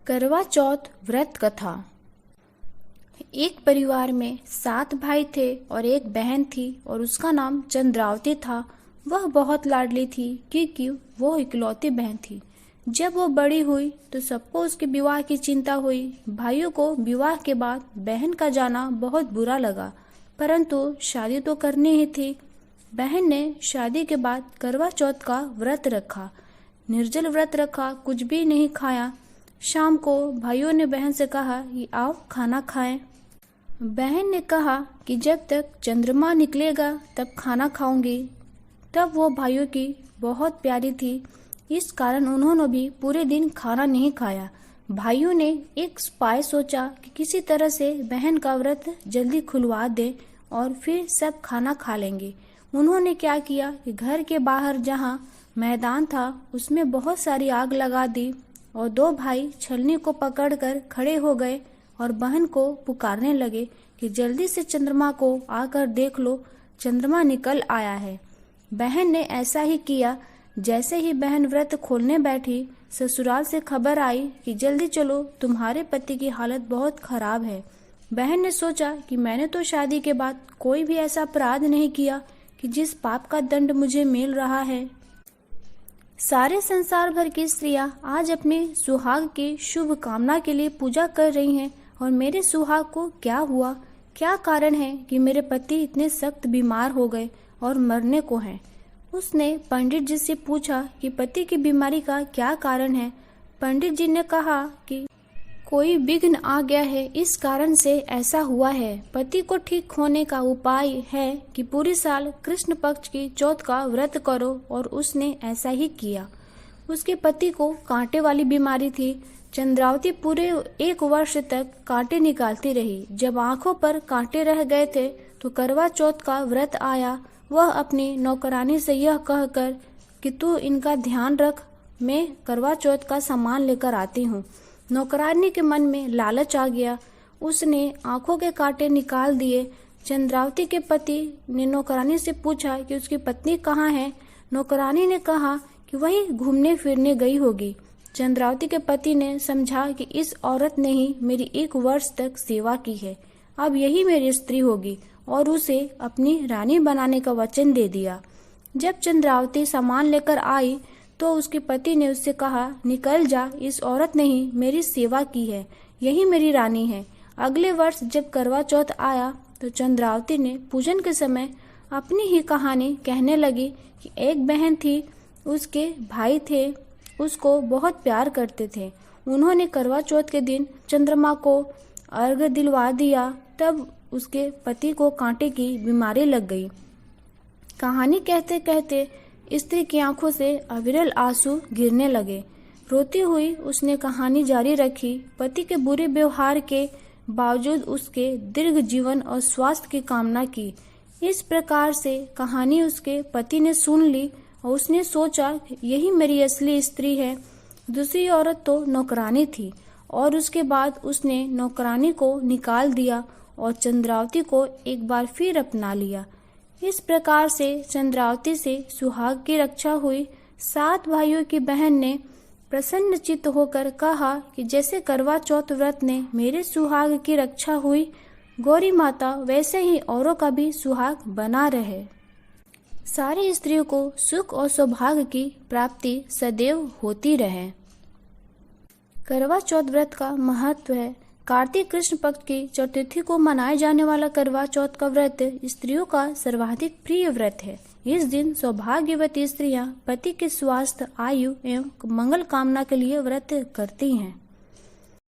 करवा चौथ व्रत कथा। एक परिवार में 7 भाई थे और एक बहन थी और उसका नाम चंद्रावती था। वह बहुत लाडली थी क्योंकि वो इकलौती बहन थी। जब वो बड़ी हुई तो सबको उसके विवाह की चिंता हुई। भाइयों को विवाह के बाद बहन का जाना बहुत बुरा लगा, परंतु शादी तो करनी ही थी। बहन ने शादी के बाद करवा चौथ का व्रत रखा, निर्जल व्रत रखा, कुछ भी नहीं खाया। शाम को भाइयों ने बहन से कहा कि आओ खाना खाएं। बहन ने कहा कि जब तक चंद्रमा निकलेगा तब खाना खाऊंगी। तब वो भाइयों की बहुत प्यारी थी, इस कारण उन्होंने भी पूरे दिन खाना नहीं खाया। भाइयों ने एक उपाय सोचा कि किसी तरह से बहन का व्रत जल्दी खुलवा दे और फिर सब खाना खा लेंगे। उन्होंने क्या किया कि घर के बाहर जहाँ मैदान था उसमें बहुत सारी आग लगा दी और 2 भाई छलनी को पकड़कर खड़े हो गए और बहन को पुकारने लगे कि जल्दी से चंद्रमा को आकर देख लो, चंद्रमा निकल आया है। बहन ने ऐसा ही किया। जैसे ही बहन व्रत खोलने बैठी, ससुराल से खबर आई कि जल्दी चलो, तुम्हारे पति की हालत बहुत खराब है। बहन ने सोचा कि मैंने तो शादी के बाद कोई भी ऐसा अपराध नहीं किया कि जिस पाप का दंड मुझे मिल रहा है। सारे संसार भर की स्त्रियां आज अपने सुहाग की शुभ कामना के लिए पूजा कर रही हैं और मेरे सुहाग को क्या हुआ, क्या कारण है कि मेरे पति इतने सख्त बीमार हो गए और मरने को हैं। उसने पंडित जी से पूछा कि पति की बीमारी का क्या कारण है। पंडित जी ने कहा कि कोई विघ्न आ गया है, इस कारण से ऐसा हुआ है। पति को ठीक होने का उपाय है कि पूरे साल कृष्ण पक्ष की चौथ का व्रत करो, और उसने ऐसा ही किया। उसके पति को कांटे वाली बीमारी थी। चंद्रावती पूरे 1 वर्ष तक कांटे निकालती रही। जब आंखों पर कांटे रह गए थे तो करवा चौथ का व्रत आया। वह अपनी नौकरानी से यह कहकर कि तू इनका ध्यान रख, मैं करवा चौथ का सामान लेकर आती हूँ। नौकरानी के मन में लालच आ गया। उसने आंखों के कांटे निकाल दिए। चंद्रावती के पति ने नौकरानी से पूछा कि उसकी पत्नी कहाँ है। नौकरानी ने कहा कि वही घूमने फिरने गई होगी। चंद्रावती के पति ने समझा कि इस औरत ने ही मेरी 1 वर्ष तक सेवा की है, अब यही मेरी स्त्री होगी, और उसे अपनी रानी बनाने का वचन दे दिया। जब चंद्रावती सामान लेकर आई तो उसके पति ने उससे कहा, निकल जा, इस औरत ने ही मेरी सेवा की है, यही मेरी रानी है। अगले वर्ष जब करवा चौथ आया तो चंद्रावती ने पूजन के समय अपनी ही कहानी कहने लगी कि एक बहन थी, उसके भाई थे, उसको बहुत प्यार करते थे। उन्होंने करवा चौथ के दिन चंद्रमा को अर्घ्य दिलवा दिया, तब उसके पति को कांटे की बीमारी लग गई। कहानी कहते कहते स्त्री की आंखों से अविरल आंसू गिरने लगे। रोती हुई उसने कहानी जारी रखी। पति के बुरे व्यवहार के बावजूद उसके दीर्घ जीवन और स्वास्थ्य की कामना की। इस प्रकार से कहानी उसके पति ने सुन ली और उसने सोचा यही मेरी असली स्त्री है। दूसरी औरत तो नौकरानी थी, और उसके बाद उसने नौकरानी को निकाल दिया और चंद्रावती को एक बार फिर अपना लिया। इस प्रकार से चंद्रावती से सुहाग की रक्षा हुई। 7 भाइयों की बहन ने प्रसन्न चित्त होकर कहा कि जैसे करवा चौथ व्रत ने मेरे सुहाग की रक्षा हुई, गौरी माता वैसे ही औरों का भी सुहाग बना रहे। सारी स्त्रियों को सुख और सौभाग्य की प्राप्ति सदैव होती रहे। करवा चौथ व्रत का महत्व है। कार्तिक कृष्ण पक्ष की चतुर्थी को मनाए जाने वाला करवा चौथ का व्रत स्त्रियों का सर्वाधिक प्रिय व्रत है। इस दिन सौभाग्यवती स्त्रियां पति के स्वास्थ्य, आयु एवं मंगल कामना के लिए व्रत करती हैं।